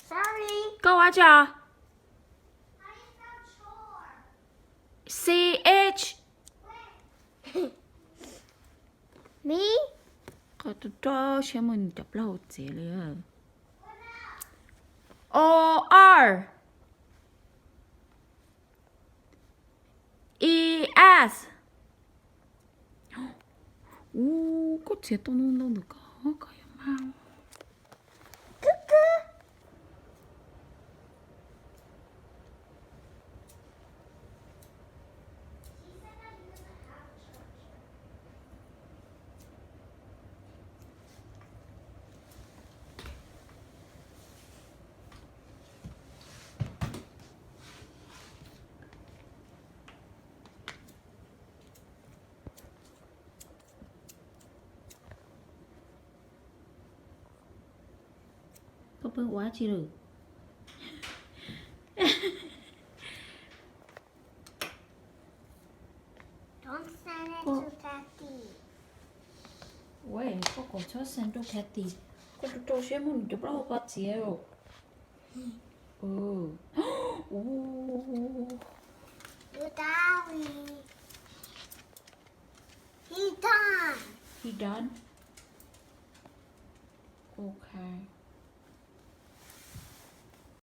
Sorry. Câu á cho. How do you spell chore? CH. Me? 저 쉐문 잡라고 제래요. OR. ES. 오, 꽃에 또 넣는다니까. 가요, 마. Có bớt quá chi được. Don't send it to Kathy. 왜? 거쳐 센도 캐티. 그것도 쉐문 잡라고 봤지요. 오. 오. You darling. He done. He done? Okay.